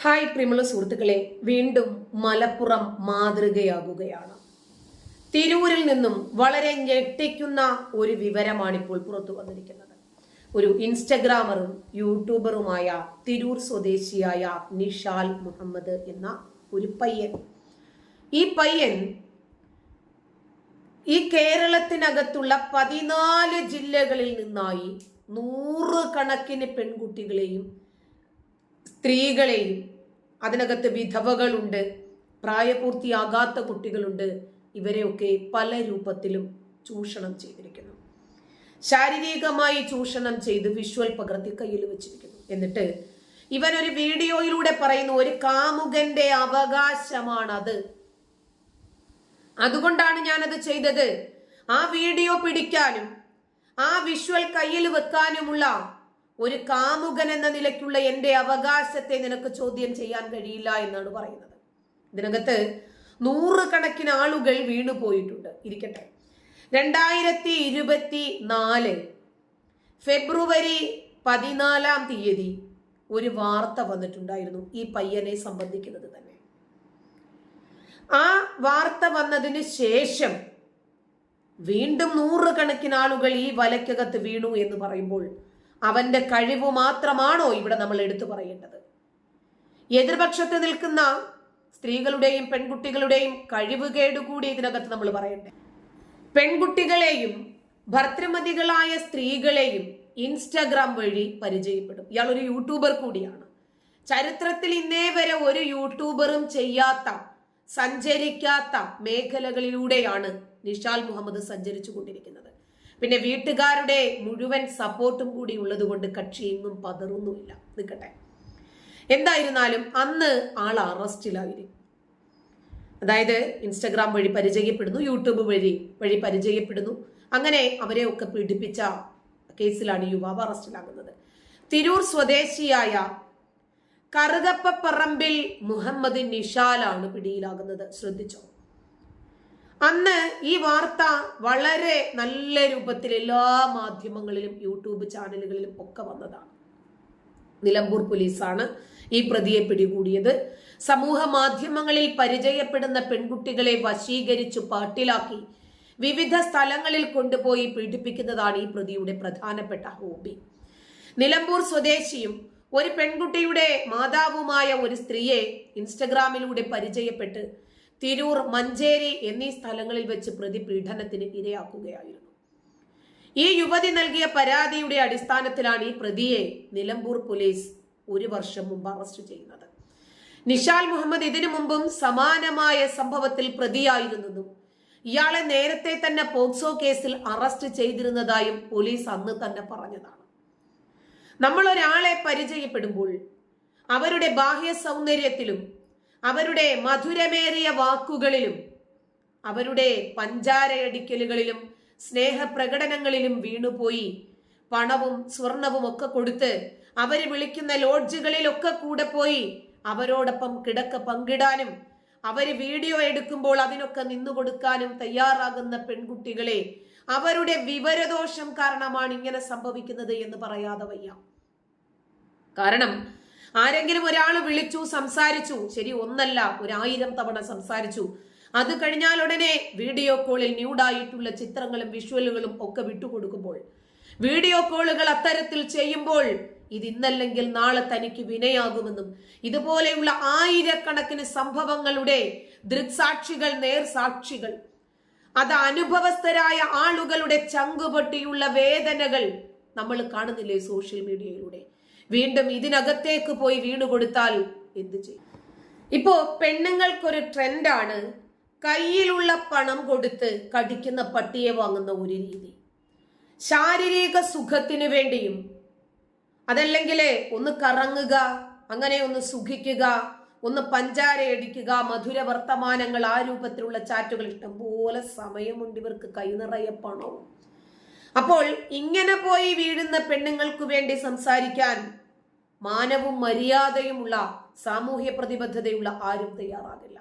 Hi പ്രിയമുള്ള സുഹൃത്തുക്കളെ, വീണ്ടും മലപ്പുറം മാതൃകയാകുകയാണ്. തിരൂരിൽ നിന്നും വളരെ ഞെട്ടിക്കുന്ന ഒരു വിവരമാണ് ഇപ്പോൾ പുറത്തു വന്നിരിക്കുന്നത്. ഒരു ഇൻസ്റ്റഗ്രാമറും യൂട്യൂബറുമായ തിരൂർ സ്വദേശിയായ നിഷാൽ മുഹമ്മദ് എന്ന ഒരു പയ്യൻ. ഈ പയ്യൻ ഈ കേരളത്തിനകത്തുള്ള 14 ജില്ലകളിൽ നിന്നായി 100 കണക്കിന് പെൺകുട്ടികളെയും സ്ത്രീകളെയും, അതിനകത്ത് വിധവകളുണ്ട്, പ്രായപൂർത്തിയാകാത്ത കുട്ടികളുണ്ട്, ഇവരെയൊക്കെ പല രൂപത്തിലും ചൂഷണം ചെയ്തിരിക്കുന്നു. ശാരീരികമായി ചൂഷണം ചെയ്ത് വിഷ്വൽ പകർത്തി കയ്യിൽ വെച്ചിരിക്കുന്നു. എന്നിട്ട് ഇവനൊരു വീഡിയോയിലൂടെ പറയുന്നു, ഒരു കാമുകന്റെ അവകാശമാണത്, അതുകൊണ്ടാണ് ഞാനത് ചെയ്തത്. ആ വീഡിയോ പിടിക്കാനും ആ വിഷ്വൽ കയ്യിൽ വെക്കാനുമുള്ള ഒരു കാമുകൻ എന്ന നിലയ്ക്കുള്ള എന്റെ അവകാശത്തെ നിനക്ക് ചോദ്യം ചെയ്യാൻ കഴിയില്ല എന്നാണ് പറയുന്നത്. ഇതിനകത്ത് 100 കണക്കിന് ആളുകൾ വീണു പോയിട്ടുണ്ട്. ഇരിക്കട്ടെ, 2024 ഫെബ്രുവരി 14 ഒരു വാർത്ത വന്നിട്ടുണ്ടായിരുന്നു ഈ പയ്യനെ സംബന്ധിക്കുന്നത് തന്നെ. ആ വാർത്ത വന്നതിന് ശേഷം വീണ്ടും 100 കണക്കിന് ആളുകൾ ഈ വലയ്ക്കകത്ത് വീണു എന്ന് പറയുമ്പോൾ അവന്റെ കഴിവ് മാത്രമാണോ ഇവിടെ നമ്മൾ എടുത്തു പറയേണ്ടത്? എതിർപക്ഷത്ത് നിൽക്കുന്ന സ്ത്രീകളുടെയും പെൺകുട്ടികളുടെയും കഴിവുകേട് കൂടി ഇതിനകത്ത് നമ്മൾ പറയണ്ടേ? പെൺകുട്ടികളെയും ഭർത്തൃമതികളായ സ്ത്രീകളെയും ഇൻസ്റ്റാഗ്രാം വഴി പരിചയപ്പെടും. ഇയാൾ ഒരു യൂട്യൂബർ കൂടിയാണ്. ചരിത്രത്തിൽ ഇന്നേ വരെ ഒരു യൂട്യൂബറും ചെയ്യാത്ത, സഞ്ചരിക്കാത്ത മേഖലകളിലൂടെയാണ് നിഷാൽ മുഹമ്മദ് സഞ്ചരിച്ചു കൊണ്ടിരിക്കുന്നത്. പിന്നെ വീട്ടുകാരുടെ മുഴുവൻ സപ്പോർട്ടും കൂടി ഉള്ളത് കൊണ്ട് കക്ഷി എങ്ങും പതറുന്നുമില്ല. നിൽക്കട്ടെ, എന്തായിരുന്നാലും അന്ന് ആൾ അറസ്റ്റിലായിരുന്നു. അതായത് ഇൻസ്റ്റഗ്രാം വഴി പരിചയപ്പെടുന്നു, യൂട്യൂബ് വഴി പരിചയപ്പെടുന്നു. അങ്ങനെ അവരെ ഒക്കെ പീഡിപ്പിച്ച കേസിലാണ് യുവാവ് അറസ്റ്റിലാകുന്നത്. തിരൂർ സ്വദേശിയായ കറുകപ്പറമ്പിൽ മുഹമ്മദ് നിഷാലാണ് പിടിയിലാകുന്നത്. ശ്രദ്ധിച്ചോ, അന്ന് ഈ വാർത്ത വളരെ നല്ല രൂപത്തിൽ എല്ലാ മാധ്യമങ്ങളിലും യൂട്യൂബ് ചാനലുകളിലും ഒക്കെ വന്നതാണ്. നിലമ്പൂർ പോലീസാണ് ഈ പ്രതിയെ പിടികൂടിയത്. സമൂഹ മാധ്യമങ്ങളിൽ പരിചയപ്പെടുന്ന പെൺകുട്ടികളെ വശീകരിച്ചു പാട്ടിലാക്കി വിവിധ സ്ഥലങ്ങളിൽ കൊണ്ടുപോയി പീഡിപ്പിക്കുന്നതാണ് ഈ പ്രതിയുടെ പ്രധാനപ്പെട്ട ഹോബി. നിലമ്പൂർ സ്വദേശിയും ഒരു പെൺകുട്ടിയുടെ മാതാവുമായ ഒരു സ്ത്രീയെ ഇൻസ്റ്റഗ്രാമിലൂടെ പരിചയപ്പെട്ട് തിരൂർ, മഞ്ചേരി എന്നീ സ്ഥലങ്ങളിൽ വെച്ച് പ്രതി പീഡനത്തിന് ഇരയാക്കുകയായിരുന്നു. ഈ യുവതി നൽകിയ പരാതിയുടെ അടിസ്ഥാനത്തിലാണ് ഈ പ്രതിയെ നിലമ്പൂർ പോലീസ് 1 വർഷം മുമ്പ് അറസ്റ്റ് ചെയ്യുന്നത്. നിഷാൽ മുഹമ്മദ് ഇതിനു മുമ്പും സമാനമായ സംഭവത്തിൽ പ്രതിയായിരുന്നതും ഇയാളെ നേരത്തെ തന്നെ പോക്സോ കേസിൽ അറസ്റ്റ് ചെയ്തിരുന്നതായും പോലീസ് അന്ന് തന്നെ പറഞ്ഞതാണ്. നമ്മൾ ഒരാളെ പരിചയപ്പെടുമ്പോൾ അവരുടെ ബാഹ്യ സൗന്ദര്യത്തിലും അവരുടെ മധുരമേറിയ വാക്കുകളിലും അവരുടെ പഞ്ചാരയടിക്കലുകളിലും സ്നേഹപ്രകടനങ്ങളിലും വീണുപോയി പണവും സ്വർണവും ഒക്കെ കൊടുത്ത് അവര് വിളിക്കുന്ന ലോഡ്ജുകളിലൊക്കെ കൂടെ പോയി അവരോടൊപ്പം കിടക്ക പങ്കിടാനും അവര് വീഡിയോ എടുക്കുമ്പോൾ അതിനൊക്കെ നിന്നുകൊടുക്കാനും തയ്യാറാകുന്ന പെൺകുട്ടികളെ അവരുടെ വിവരദോഷം കാരണമാണ് ഇങ്ങനെ സംഭവിക്കുന്നത് എന്ന് പറയാതെ വയ്യ. കാരണം ആരെങ്കിലും ഒരാൾ വിളിച്ചു, സംസാരിച്ചു, ശരി, ഒന്നല്ല 1000 തവണ സംസാരിച്ചു. അത് കഴിഞ്ഞാൽ ഉടനെ വീഡിയോ കോളിൽ ന്യൂഡായിട്ടുള്ള ചിത്രങ്ങളും വിഷ്വലുകളും ഒക്കെ വിട്ടുകൊടുക്കുമ്പോൾ, വീഡിയോ കോളുകൾ അത്തരത്തിൽ ചെയ്യുമ്പോൾ ഇത് ഇന്നല്ലെങ്കിൽ നാളെ തനിക്ക് വിനയാകുമെന്നും ഇതുപോലെയുള്ള 1000 കണക്കിന് സംഭവങ്ങളുടെ ദൃക്സാക്ഷികൾ, നേർസാക്ഷികൾ, അത് അനുഭവസ്ഥരായ ആളുകളുടെ ചങ്കുപൊട്ടിയുള്ള വേദനകൾ നമ്മൾ കാണുന്നില്ലേ സോഷ്യൽ മീഡിയയിലൂടെ? വീണ്ടും ഇതിനകത്തേക്ക് പോയി വീണുകൊടുത്താൽ എന്ത് ചെയ്യും? ഇപ്പോ പെണ്ണുങ്ങൾക്കൊരു ട്രെൻഡാണ് കയ്യിലുള്ള പണം കൊടുത്ത് കടിക്കുന്ന പട്ടിയെ വാങ്ങുന്ന ഒരു രീതി. ശാരീരിക സുഖത്തിനു വേണ്ടിയും അതല്ലെങ്കിൽ ഒന്ന് കറങ്ങുക, അങ്ങനെ ഒന്ന് സുഖിക്കുക, ഒന്ന് പഞ്ചാരയടിക്കുക, മധുര വർത്തമാനങ്ങൾ, ആ രൂപത്തിലുള്ള ചാറ്റുകൾ, ഇഷ്ടം പോലെ സമയമുണ്ട് ഇവർക്ക്, കൈ നിറയെ പണവും. അപ്പോൾ ഇങ്ങനെ പോയി വീഴുന്ന പെണ്ണുങ്ങൾക്ക് വേണ്ടി സംസാരിക്കാൻ മാനവും മര്യാദയുമുള്ള, സാമൂഹ്യ പ്രതിബദ്ധതയുള്ള ആരും തയ്യാറാകില്ല.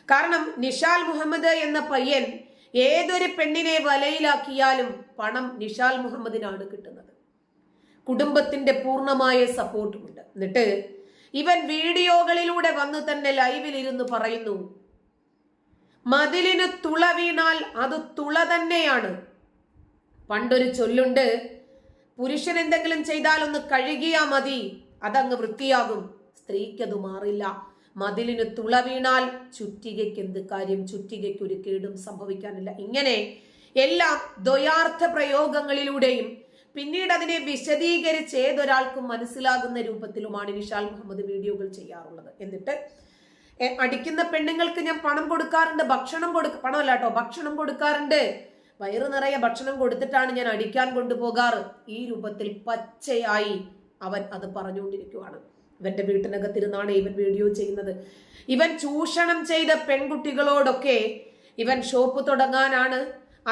കാരണം നിഷാൽ മുഹമ്മദ് എന്ന പയ്യൻ ഏതൊരു പെണ്ണിനെ വലയിലാക്കിയാലും പണം നിഷാൽ മുഹമ്മദിനാണ് കിട്ടുന്നത്. കുടുംബത്തിന്റെ പൂർണ്ണമായ സപ്പോർട്ടുമുണ്ട്. എന്നിട്ട് ഇവൻ വീഡിയോകളിലൂടെ വന്ന് തന്നെ ലൈവിൽ ഇരുന്ന് പറയുന്നു, മതിലിന് തുള വീണാൽ അത് തുള തന്നെയാണ്. പണ്ടൊരു ചൊല്ലുണ്ട്, പുരുഷൻ എന്തെങ്കിലും ചെയ്താൽ ഒന്ന് കഴുകിയാ മതി, അതങ്ങ് വൃത്തിയാകും. സ്ത്രീക്കത് മാറില്ല. മതിലിന് തുള വീണാൽ ചുറ്റികയ്ക്ക് എന്ത് കാര്യം, ചുറ്റികയ്ക്ക് ഒരു കേടും സംഭവിക്കാനില്ല. ഇങ്ങനെ എല്ലാം ദ്വയാർത്ഥ പ്രയോഗങ്ങളിലൂടെയും പിന്നീട് അതിനെ വിശദീകരിച്ച് ഏതൊരാൾക്കും മനസ്സിലാകുന്ന രൂപത്തിലുമാണ് വിശാൽ മുഹമ്മദ് വീഡിയോകൾ ചെയ്യാറുള്ളത്. എന്നിട്ട് അടിക്കുന്ന പെണ്ണുങ്ങൾക്ക് ഞാൻ പണം കൊടുക്കാറുണ്ട്, പണമല്ല കേട്ടോ, ഭക്ഷണം കൊടുക്കാറുണ്ട്, വയറു നിറയെ ഭക്ഷണം കൊടുത്തിട്ടാണ് ഞാൻ അടിക്കാൻ കൊണ്ടുപോകാറ്. ഈ രൂപത്തിൽ പച്ചയായി അവൻ അത് പറഞ്ഞുകൊണ്ടിരിക്കുകയാണ്. ഇവന്റെ വീട്ടിനകത്തിരുന്നാണ് ഇവൻ വീഡിയോ ചെയ്യുന്നത്. ഇവൻ ചൂഷണം ചെയ്ത പെൺകുട്ടികളോടൊക്കെ ഇവൻ ഷോപ്പ് തുടങ്ങാനാണ്,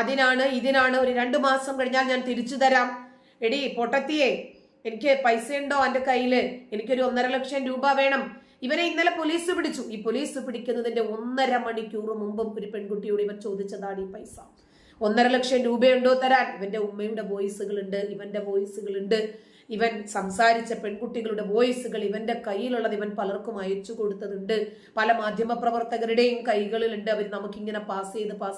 അതിനാണ്, ഇതിനാണ്, ഒരു 2 മാസം കഴിഞ്ഞാൽ ഞാൻ തിരിച്ചു തരാം, എടി പൊട്ടത്തിയെ എനിക്ക് പൈസ ഉണ്ടോ എൻ്റെ കയ്യില്, എനിക്കൊരു 1.5 ലക്ഷം രൂപ വേണം. ഇവനെ ഇന്നലെ പോലീസ് പിടിച്ചു. ഈ പോലീസ് പിടിക്കുന്നതിന്റെ 1.5 മണിക്കൂർ മുമ്പും ഒരു പെൺകുട്ടിയോട് ഇവൻ ചോദിച്ചതാണ് ഈ പൈസ. 1.5 ലക്ഷം രൂപയുണ്ടോ തരാൻ? ഇവന്റെ ഉമ്മയുടെ വോയിസുകളുണ്ട്, ഇവന്റെ വോയിസുകളുണ്ട്, ഇവൻ സംസാരിച്ച പെൺകുട്ടികളുടെ വോയിസുകൾ ഇവന്റെ കയ്യിലുള്ളത് ഇവൻ പലർക്കും അയച്ചു കൊടുത്തതുണ്ട്, പല മാധ്യമ പ്രവർത്തകരുടെയും കൈകളിലുണ്ട്. അവർ നമുക്കിങ്ങനെ പാസ്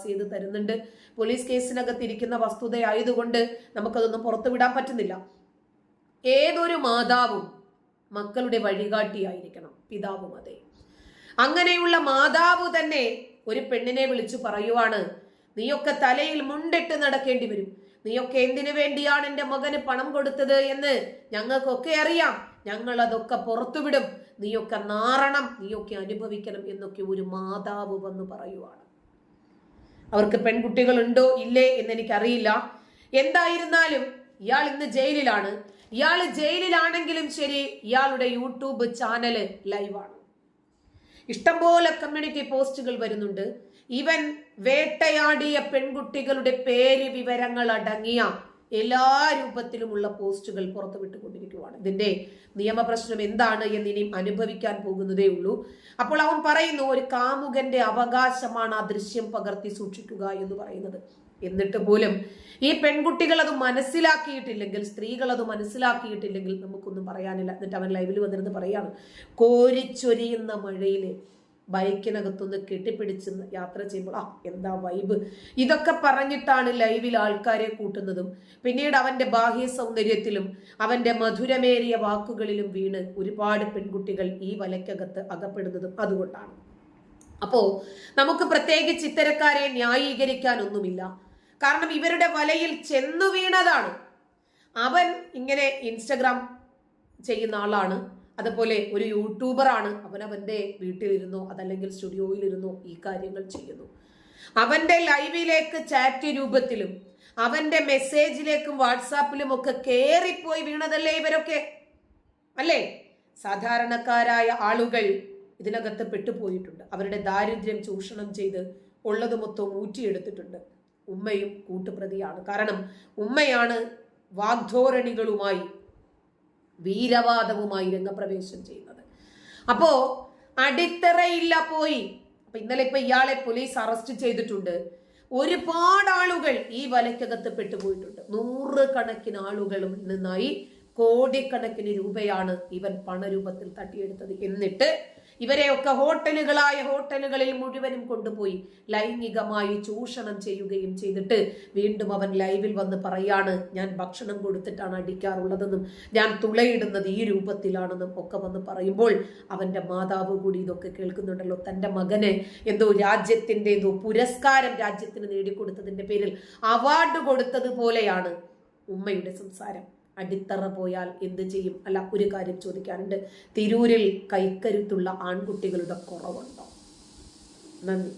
ചെയ്ത് തരുന്നുണ്ട്. പോലീസ് കേസിനകത്ത് ഇരിക്കുന്ന വസ്തുതയായതുകൊണ്ട് നമുക്കതൊന്നും പുറത്തുവിടാൻ പറ്റുന്നില്ല. ഏതൊരു മാതാവും മക്കളുടെ വഴികാട്ടിയായിരിക്കണം, പിതാവും അതെ. അങ്ങനെയുള്ള മാതാവ് തന്നെ ഒരു പെണ്ണിനെ വിളിച്ചു പറയുവാണ്, നീയൊക്കെ തലയിൽ മുണ്ടിട്ട് നടക്കേണ്ടി വരും, നീയൊക്കെ എന്തിനു വേണ്ടിയാണ് എൻ്റെ മകന് പണം കൊടുത്തത് എന്ന് ഞങ്ങൾക്കൊക്കെ അറിയാം, ഞങ്ങൾ അതൊക്കെ പുറത്തുവിടും, നീയൊക്കെ നാറണം, നീയൊക്കെ അനുഭവിക്കണം എന്നൊക്കെ ഒരു മാതാവ് വന്ന് പറയുവാണ്. അവർക്ക് പെൺകുട്ടികൾ ഉണ്ടോ ഇല്ലേ എന്ന് എനിക്കറിയില്ല. എന്തായിരുന്നാലും ഇയാൾ ഇന്ന് ജയിലിലാണ്. ഇയാൾ ജയിലിലാണെങ്കിലും ശരി, ഇയാളുടെ യൂട്യൂബ് ചാനല് ലൈവാണ്. ഇഷ്ടംപോലെ കമ്മ്യൂണിറ്റി പോസ്റ്റുകൾ വരുന്നുണ്ട്. ഇവൻ വേട്ടയാടിയ പെൺകുട്ടികളുടെ പേര് വിവരങ്ങൾ അടങ്ങിയ എല്ലാ രൂപത്തിലുമുള്ള പോസ്റ്റുകൾ പുറത്തു വിട്ടുകൊണ്ടിരിക്കുകയാണ്. ഇതിന്റെ നിയമപ്രശ്നം എന്താണ് എന്ന് ഇനിയും അനുഭവിക്കാൻ പോകുന്നതേ ഉള്ളൂ. അപ്പോൾ അവൻ പറയുന്നു, ഒരു കാമുകന്റെ അവകാശമാണ് ആ ദൃശ്യം പകർത്തി സൂക്ഷിക്കുക എന്ന് പറയുന്നത്. എന്നിട്ട് പോലും ഈ പെൺകുട്ടികൾ അത് മനസ്സിലാക്കിയിട്ടില്ലെങ്കിൽ, സ്ത്രീകൾ അത് മനസ്സിലാക്കിയിട്ടില്ലെങ്കിൽ നമുക്കൊന്നും പറയാനില്ല. എന്നിട്ട് അവൻ ലൈവിൽ വന്നിരുന്ന് പറയാണ്, കോരിച്ചൊരിയുന്ന മഴയില് ബൈക്കിനകത്തൊന്ന് കെട്ടിപ്പിടിച്ച് യാത്ര ചെയ്യുമ്പോൾ എന്താ വൈബ്. ഇതൊക്കെ പറഞ്ഞിട്ടാണ് ലൈവിൽ ആൾക്കാരെ കൂട്ടുന്നതും പിന്നീട് അവന്റെ ബാഹ്യ സൗന്ദര്യത്തിലും അവന്റെ മധുരമേറിയ വാക്കുകളിലും വീണ് ഒരുപാട് പെൺകുട്ടികൾ ഈ വലയ്ക്കകത്ത് അകപ്പെടുന്നതും അതുകൊണ്ടാണ്. അപ്പോ നമുക്ക് പ്രത്യേകിച്ച് ഇത്തരക്കാരെ ന്യായീകരിക്കാനൊന്നുമില്ല. കാരണം ഇവരുടെ വലയിൽ ചെന്നു വീണതാണ്. അവൻ ഇങ്ങനെ ഇൻസ്റ്റഗ്രാം ചെയ്യുന്ന ആളാണ്, അതുപോലെ ഒരു യൂട്യൂബറാണ്. അവനവന്റെ വീട്ടിലിരുന്നോ അതല്ലെങ്കിൽ സ്റ്റുഡിയോയിലിരുന്നോ ഈ കാര്യങ്ങൾ ചെയ്യുന്നു. അവന്റെ ലൈവിലേക്ക് ചാറ്റ് രൂപത്തിലും അവന്റെ മെസ്സേജിലേക്കും വാട്സാപ്പിലും ഒക്കെ കേറിപ്പോയി വീണതല്ലേ ഇവരൊക്കെ, അല്ലേ? സാധാരണക്കാരായ ആളുകൾ ഇതിനകത്ത് പെട്ടുപോയിട്ടുണ്ട്. അവരുടെ ദാരിദ്ര്യം ചൂഷണം ചെയ്ത് ഉള്ളത് മൊത്തം ഊറ്റിയെടുത്തിട്ടുണ്ട്. ഉമ്മയും കൂട്ടുപ്രതിയാണ്. കാരണം ഉമ്മയാണ് വാഗ്ധോരണികളുമായി വീരവാദവുമായി രംഗപ്രവേശം ചെയ്യുന്നത്. അപ്പോ അടിത്തറയില്ല പോയി. അപ്പൊ ഇന്നലെ ഇയാളെ പോലീസ് അറസ്റ്റ് ചെയ്തിട്ടുണ്ട്. ഒരുപാട് ആളുകൾ ഈ വലയ്ക്കകത്ത് പെട്ടുപോയിട്ടുണ്ട്. 100 കണക്കിന് ആളുകളും നിന്നായി കോടിക്കണക്കിന് രൂപയാണ് ഇവൻ പണരൂപത്തിൽ തട്ടിയെടുത്തത്. എന്നിട്ട് ഇവരെയൊക്കെ ഹോട്ടലുകളിൽ മുഴുവനും കൊണ്ടുപോയി ലൈംഗികമായി ചൂഷണം ചെയ്യുകയും ചെയ്തിട്ട് വീണ്ടും അവൻ ലൈവിൽ വന്ന് പറയാണ്, ഞാൻ ഭക്ഷണം കൊടുത്തിട്ടാണ് അടിക്കാറുള്ളതെന്നും ഞാൻ തുളയിടുന്നത് ഈ രൂപത്തിലാണെന്നും ഒക്കെ വന്ന് പറയുമ്പോൾ അവന്റെ മാതാവ് കൂടി ഇതൊക്കെ കേൾക്കുന്നുണ്ടല്ലോ. തന്റെ മകന് എന്തോ രാജ്യത്തിന്റെ എന്തോ പുരസ്കാരം രാജ്യത്തിന് നേടിക്കൊടുത്തതിന്റെ പേരിൽ അവാർഡ് കൊടുത്തതുപോലെയാണ് ഉമ്മയുടെ സംസാരം. അടിത്തറ പോയാൽ എന്ത് ചെയ്യും? അല്ല, ഒരു കാര്യം ചോദിക്കാനുണ്ട്, തിരൂരിൽ കൈക്കരുത്തുള്ള ആൺകുട്ടികളുടെ കുറവുണ്ടോ? നന്ദി.